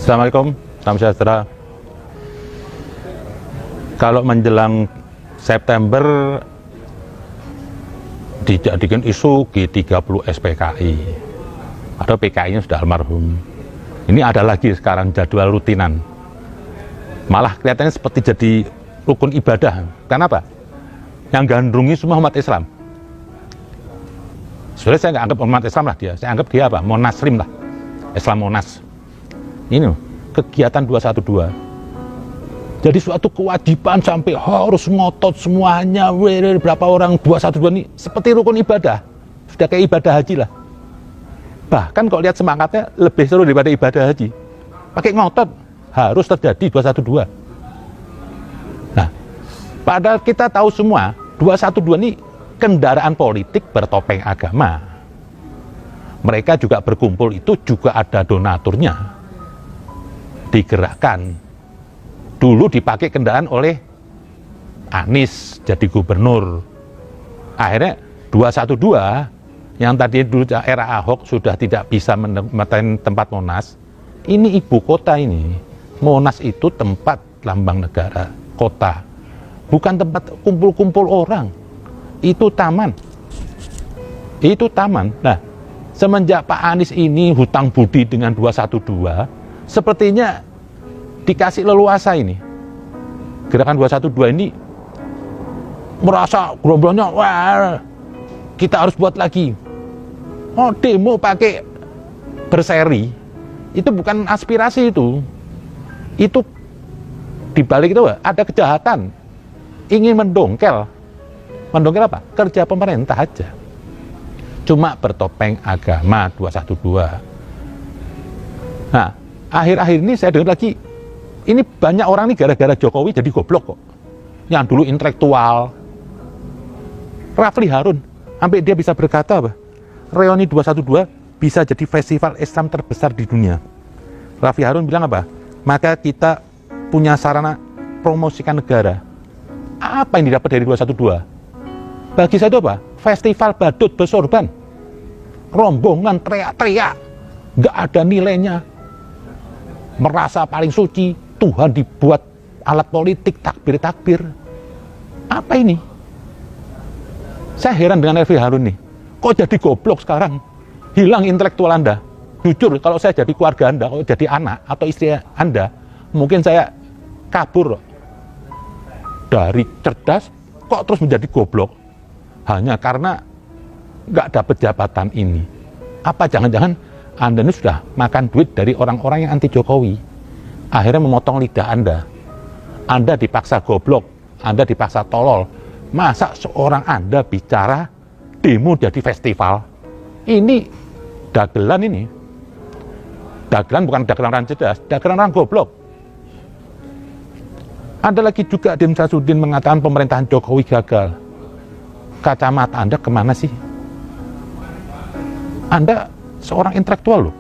Assalamualaikum, salam sejahtera. Kalau menjelang September dijadikan isu G30 SPKI atau PKI-nya sudah almarhum. Ini ada lagi sekarang jadwal rutinan. Malah kelihatannya seperti jadi rukun ibadah. Kenapa? Yang gandrungi semua umat Islam. Sebenarnya saya nggak anggap umat Islam lah dia. Saya anggap dia apa? Monaslim lah. Islam Monas. Ini loh, kegiatan 212. Jadi suatu kewajiban sampai harus ngotot semuanya. Berapa orang 212 ini seperti rukun ibadah. Sudah kayak ibadah haji lah. Bahkan kalau lihat semangatnya lebih seru daripada ibadah haji. Pakai ngotot harus terjadi 212. Nah, padahal kita tahu semua 212 ini kendaraan politik bertopeng agama. Mereka juga berkumpul itu juga ada donaturnya. Digerakkan. Dulu dipakai kendaraan oleh Anies jadi gubernur. Akhirnya 212 yang tadi dulu era Ahok sudah tidak bisa menempatkan tempat Monas. Ini ibu kota ini. Monas itu tempat lambang negara, kota. Bukan tempat kumpul-kumpul orang. Itu taman. Itu taman. Nah, semenjak Pak Anies ini hutang budi dengan 212, sepertinya dikasih leluasa ini. Gerakan 212 ini merasa gerombolannya, wah, kita harus buat lagi. Oh, demo pakai berseri. Itu bukan aspirasi itu. Itu dibalik itu ada kejahatan. Ingin mendongkel. Mendongkel apa? Kerja pemerintah aja. Cuma bertopeng agama 212. Nah, akhir-akhir ini saya dengar lagi, ini banyak orang nih gara-gara Jokowi jadi goblok kok. Yang dulu intelektual. Rafli Harun, sampai dia bisa berkata apa? Reuni 212 bisa jadi festival Islam terbesar di dunia. Rafli Harun bilang apa? Maka kita punya sarana promosikan negara. Apa yang didapat dari 212? Bagi saya itu apa? Festival badut bersorban. Rombongan teriak-teriak. Nggak ada nilainya. Merasa paling suci. Tuhan dibuat alat politik, takbir-takbir. Apa ini? Saya heran dengan Rafli Harun nih. Kok jadi goblok sekarang? Hilang intelektual Anda. Jujur, kalau saya jadi keluarga Anda, kalau jadi anak atau istri Anda, mungkin saya kabur. Dari cerdas, kok terus menjadi goblok? Hanya karena nggak dapat jabatan ini. Apa jangan-jangan Anda ini sudah makan duit dari orang-orang yang anti Jokowi? Akhirnya memotong lidah Anda. Anda dipaksa goblok, Anda dipaksa tolol. Masa seorang Anda bicara demo jadi festival? Ini dagelan ini. Dagelan bukan dagelan orang cerdas, dagelan orang goblok. Ada lagi juga Dim Sasudin mengatakan pemerintahan Jokowi gagal. Kacamata Anda kemana sih? Anda seorang intelektual loh.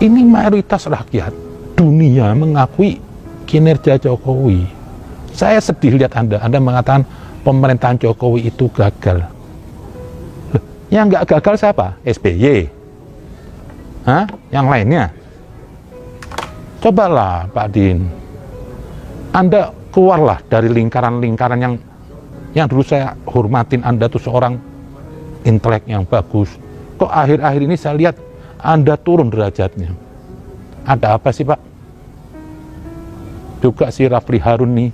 Ini mayoritas rakyat dunia mengakui kinerja Jokowi. Saya sedih lihat Anda mengatakan pemerintahan Jokowi itu gagal. Loh, yang nggak gagal siapa? SBY? Hah? Yang lainnya? Cobalah Pak Din. Anda keluarlah dari lingkaran-lingkaran yang dulu saya hormatin. Anda tuh seorang intelek yang bagus. Kok akhir-akhir ini saya lihat Anda turun derajatnya. Ada apa sih Pak? Juga si Rafli Harun nih,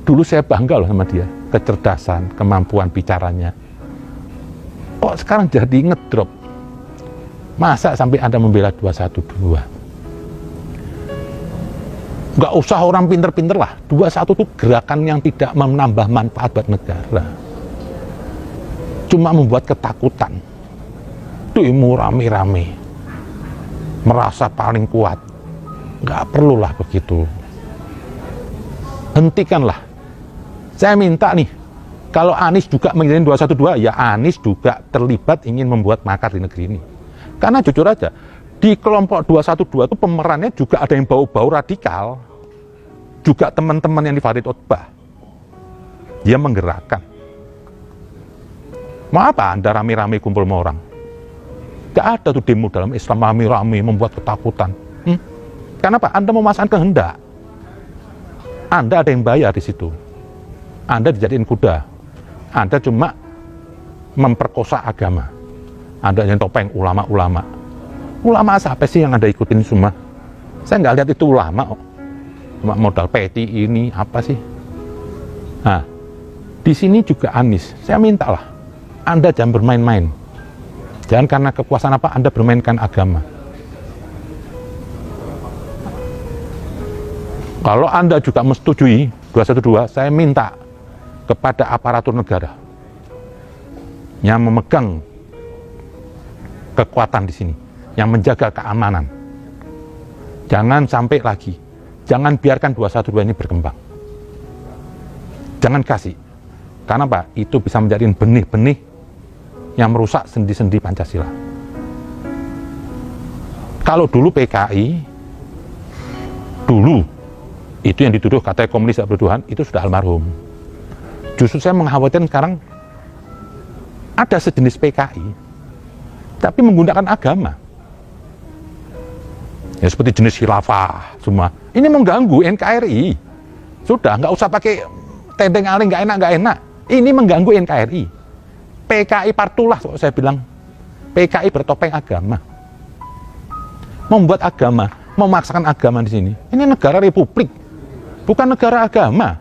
dulu saya bangga loh sama dia, kecerdasan, kemampuan bicaranya. Kok sekarang jadi ngedrop? Masa sampai Anda membela 212? Nggak usah orang pinter-pinter lah. 21 itu gerakan yang tidak menambah manfaat buat negara. Cuma membuat ketakutan. Demo rame-rame. Merasa paling kuat. Nggak perlulah begitu. Hentikanlah. Saya minta nih, kalau Anies juga mengirim 212, ya Anies juga terlibat ingin membuat makar di negeri ini. Karena jujur aja, di kelompok 212 itu pemerannya juga ada yang bau-bau radikal. Juga teman-teman yang di Farid Ottbah. Dia menggerakkan. Mau apa Anda rame-rame kumpul sama orang? Gak ada tuh demo dalam Islam rame-rame membuat ketakutan. Kenapa? Anda memasang kehendak. Anda ada yang bayar di situ. Anda dijadiin kuda. Anda cuma memperkosa agama. Anda yang topeng ulama-ulama. Ulama siapa sih yang Anda ikutin semua? Saya nggak lihat itu ulama. Cuma modal peti ini apa sih? Nah, di sini juga Anies. Saya mintalah Anda jangan bermain-main. Jangan karena kekuasaan apa Anda bermainkan agama. Kalau Anda juga menyetujui 212, saya minta kepada aparatur negara yang memegang kekuatan di sini, yang menjaga keamanan. Jangan sampai lagi, jangan biarkan 212 ini berkembang. Jangan kasih. Karena apa? Itu bisa menjadi benih-benih yang merusak sendi-sendi Pancasila. Kalau dulu PKI, dulu itu yang dituduh katanya komunis tak bertuhan, itu sudah almarhum. Justru saya mengkhawatirkan sekarang ada sejenis PKI, tapi menggunakan agama. Ya seperti jenis khilafah semua. Ini mengganggu NKRI. Sudah, nggak usah pakai tenteng aling, nggak enak. Ini mengganggu NKRI. PKI partulah, kalau saya bilang. PKI bertopeng agama. Membuat agama, memaksakan agama di sini. Ini negara republik, bukan negara agama.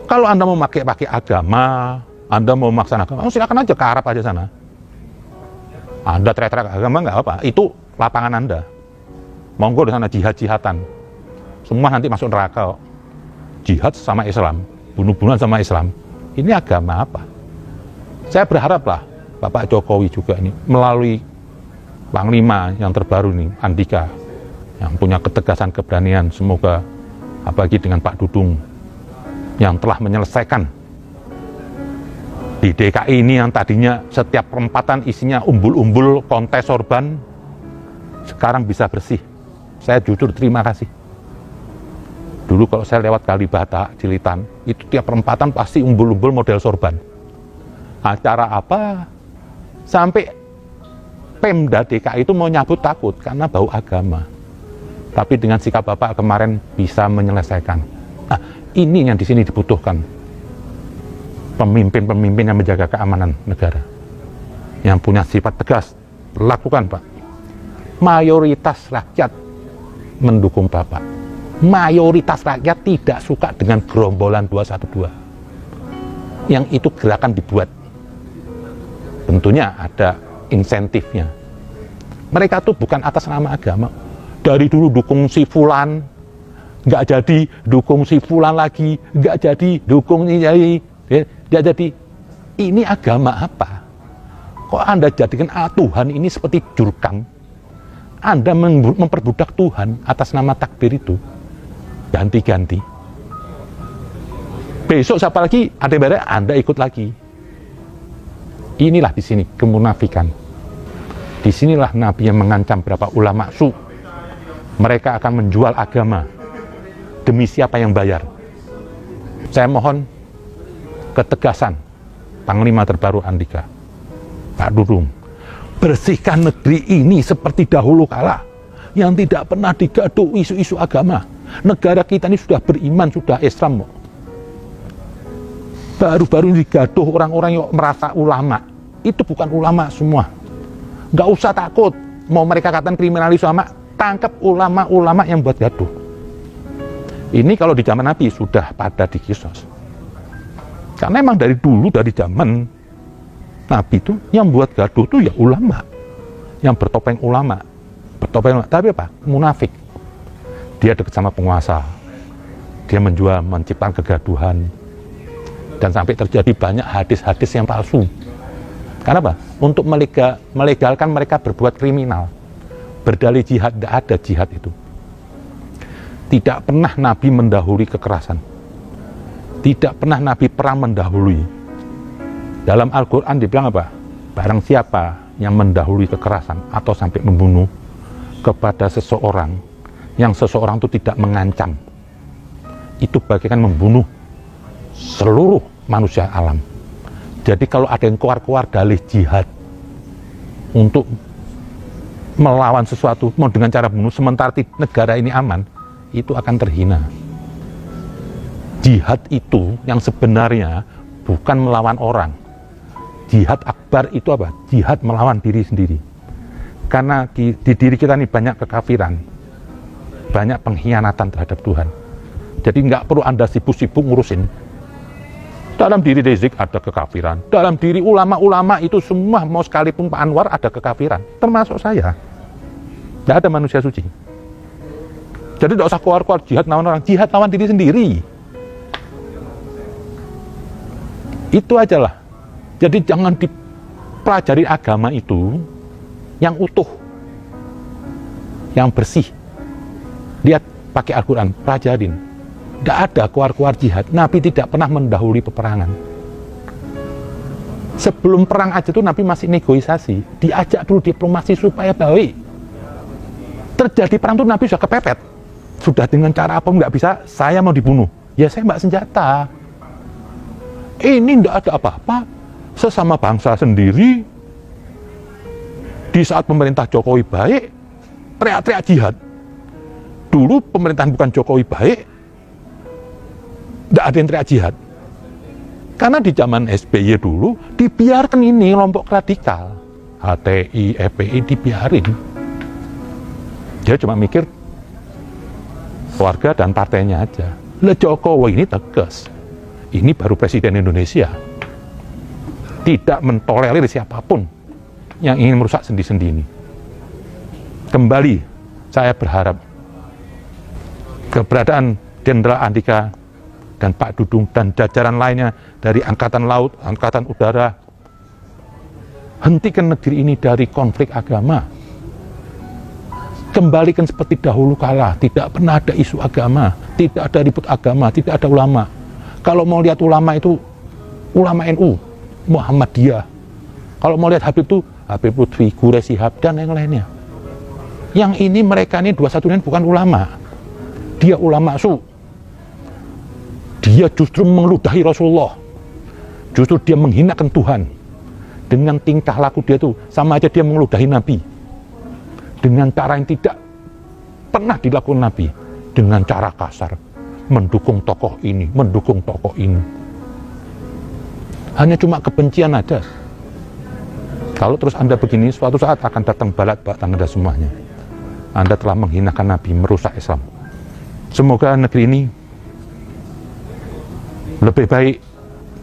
Kalau Anda mau pakai agama, Anda mau memaksakan agama, silakan aja ke Arab aja sana. Anda teriak-teriak agama nggak apa, itu lapangan Anda. Monggo di sana jihad-jihatan. Semua nanti masuk neraka. Jihad sama Islam, bunuh-bunuhan sama Islam. Ini agama apa? Saya berharaplah Bapak Jokowi juga ini melalui Panglima yang terbaru nih, Andika, yang punya ketegasan keberanian, semoga apalagi dengan Pak Dudung yang telah menyelesaikan di DKI ini yang tadinya setiap perempatan isinya umbul-umbul kontes sorban, sekarang bisa bersih. Saya jujur terima kasih. Dulu kalau saya lewat Kalibata, Cilitan, itu tiap perempatan pasti umbul-umbul model sorban. Acara apa? Sampai Pemda DKI itu mau nyabut takut karena bau agama. Tapi dengan sikap Bapak kemarin bisa menyelesaikan. Nah, ini yang di sini dibutuhkan. Pemimpin-pemimpin yang menjaga keamanan negara. Yang punya sifat tegas. Lakukan, Pak. Mayoritas rakyat mendukung Bapak. Mayoritas rakyat tidak suka dengan gerombolan 212. Yang itu gerakan dibuat. Tentunya ada insentifnya. Mereka tuh bukan atas nama agama. Dari dulu dukung si fulan, nggak jadi, dukung si fulan lagi, nggak jadi, dukung ini nggak jadi. Ini agama apa? Kok Anda jadikan Tuhan ini seperti jurkam? Anda memperbudak Tuhan atas nama takbir itu. Ganti-ganti. Besok siapa lagi? Ada yang Anda ikut lagi. Inilah di sini kemunafikan. Disinilah Nabi yang mengancam beberapa ulama su. Mereka akan menjual agama demi siapa yang bayar. Saya mohon ketegasan Panglima terbaru Andika, Pak Dudung, bersihkan negeri ini seperti dahulu kala yang tidak pernah digaduh isu-isu agama. Negara kita ini sudah beriman, sudah Islam. Baru-baru ini digaduh orang-orang yang merasa ulama. Itu bukan ulama semua. Nggak usah takut. Mau mereka katakan kriminalis ulama, tangkap ulama-ulama yang buat gaduh. Ini kalau di zaman Nabi sudah pada dikisos. Karena emang dari dulu, dari zaman Nabi itu yang buat gaduh itu ya ulama. Yang bertopeng ulama. Tapi apa? Munafik. Dia dekat sama penguasa. Dia menjual, menciptakan kegaduhan. Dan sampai terjadi banyak hadis-hadis yang palsu. Karena apa? Untuk melegalkan mereka berbuat kriminal. Berdalih jihad, tidak ada jihad itu. Tidak pernah Nabi mendahului kekerasan. Tidak pernah Nabi perang mendahului. Dalam Al-Quran dibilang apa? Barang siapa yang mendahului kekerasan atau sampai membunuh kepada seseorang yang seseorang itu tidak mengancam, itu bagaikan membunuh seluruh manusia alam. Jadi kalau ada yang keluar-keluar dalih jihad untuk melawan sesuatu, mau dengan cara bunuh, sementara negara ini aman, itu akan terhina. Jihad itu yang sebenarnya bukan melawan orang. Jihad akbar itu apa? Jihad melawan diri sendiri. Karena di diri kita ini banyak kekafiran, banyak pengkhianatan terhadap Tuhan. Jadi nggak perlu Anda sibuk-sibuk ngurusin. Dalam diri Rizik ada kekafiran, dalam diri ulama-ulama itu semua, mau sekalipun Pak Anwar ada kekafiran, termasuk saya. Tidak ada manusia suci. Jadi tidak usah keluar-keluar jihad lawan orang, jihad lawan diri sendiri. Itu aja lah. Jadi jangan dipelajari agama itu yang utuh, yang bersih. Lihat pakai Al-Quran, pelajarin. Tidak ada keluar-keluar jihad. Nabi tidak pernah mendahului peperangan. Sebelum perang aja tuh Nabi masih negosiasi, diajak dulu diplomasi supaya baik. Terjadi perang tuh Nabi sudah kepepet. Sudah dengan cara apa nggak bisa, saya mau dibunuh. Ya saya mbak senjata. Ini tidak ada apa-apa. Sesama bangsa sendiri, di saat pemerintah Jokowi baik, teriak-teriak jihad. Dulu pemerintahan bukan Jokowi baik, tidak ada yang teriak jihad. Karena di zaman SBY dulu, dibiarkan ini kelompok radikal. HTI, FPI dibiarin. Dia cuma mikir keluarga dan partainya aja. Lah Jokowi ini tegas. Ini baru Presiden Indonesia. Tidak mentolerir siapapun yang ingin merusak sendi-sendi ini. Kembali, saya berharap keberadaan Jenderal Andika dan Pak Dudung dan jajaran lainnya dari Angkatan Laut, Angkatan Udara, hentikan negeri ini dari konflik agama. Kembalikan seperti dahulu kala, tidak pernah ada isu agama, tidak ada ribut agama, tidak ada ulama. Kalau mau lihat ulama itu, ulama NU, Muhammadiyah. Kalau mau lihat Habib itu, Habib Lutfi, Gure Shihab, dan yang lainnya. Yang ini mereka ini 219 bukan ulama. Dia ulama su. Dia justru meludahi Rasulullah. Justru dia menghinakan Tuhan. Dengan tingkah laku dia itu, sama aja dia meludahi Nabi. Dengan cara yang tidak pernah dilakukan Nabi. Dengan cara kasar. Mendukung tokoh ini, mendukung tokoh ini. Hanya cuma kebencian aja. Kalau terus Anda begini, suatu saat akan datang balat buat Anda semuanya. Anda telah menghinakan Nabi, merusak Islam. Semoga negeri ini lebih baik,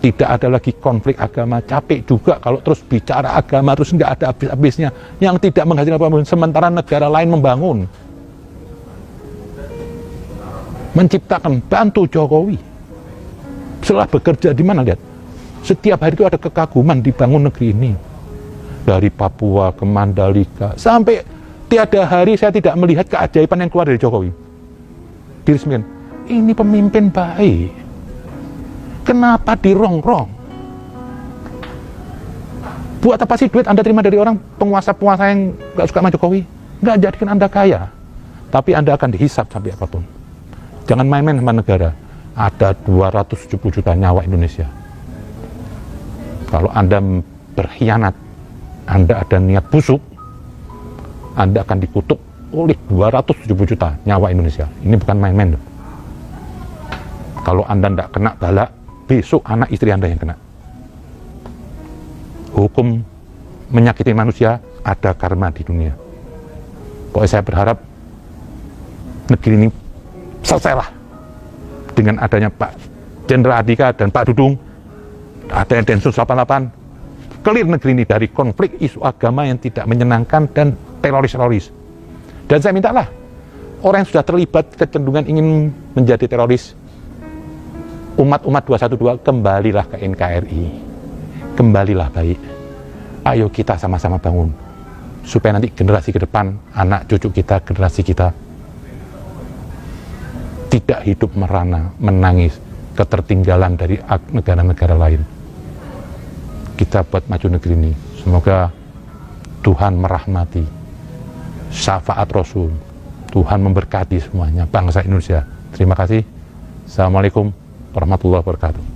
tidak ada lagi konflik agama. Capek juga kalau terus bicara agama terus nggak ada habis-habisnya, yang tidak menghasilkan apa-apa, sementara negara lain membangun, menciptakan, bantu Jokowi. Setelah bekerja di mana, lihat, setiap hari itu ada kekaguman dibangun negeri ini, dari Papua ke Mandalika, sampai tiada hari saya tidak melihat keajaiban yang keluar dari Jokowi. Diresmikan, ini pemimpin baik. Kenapa dirongrong? Buat apa sih duit Anda terima dari orang penguasa-penguasa yang gak suka sama Jokowi? Gak jadikan Anda kaya, tapi Anda akan dihisap sampai apapun. Jangan main-main sama negara. Ada 270 juta nyawa Indonesia. Kalau Anda berkhianat, Anda ada niat busuk, Anda akan dikutuk oleh 270 juta nyawa Indonesia. Ini bukan main-main. Kalau Anda tidak kena bala, besok anak istri Anda yang kena. Hukum menyakiti manusia, ada karma di dunia. Pokoknya saya berharap negeri ini selesailah dengan adanya Pak Jenderal Andika dan Pak Dudung, adanya Densus 88, clear negeri ini dari konflik isu agama yang tidak menyenangkan dan teroris-teroris. Dan saya mintalah orang yang sudah terlibat kecenderungan ingin menjadi teroris, umat-umat 212, kembalilah ke NKRI, kembalilah baik. Ayo kita sama-sama bangun, supaya nanti generasi ke depan, anak cucu kita, generasi kita, tidak hidup merana, menangis, ketertinggalan dari negara-negara lain. Kita buat maju negeri ini. Semoga Tuhan merahmati, syafaat Rasul, Tuhan memberkati semuanya, bangsa Indonesia. Terima kasih. Assalamualaikum warahmatullahi wabarakatuh.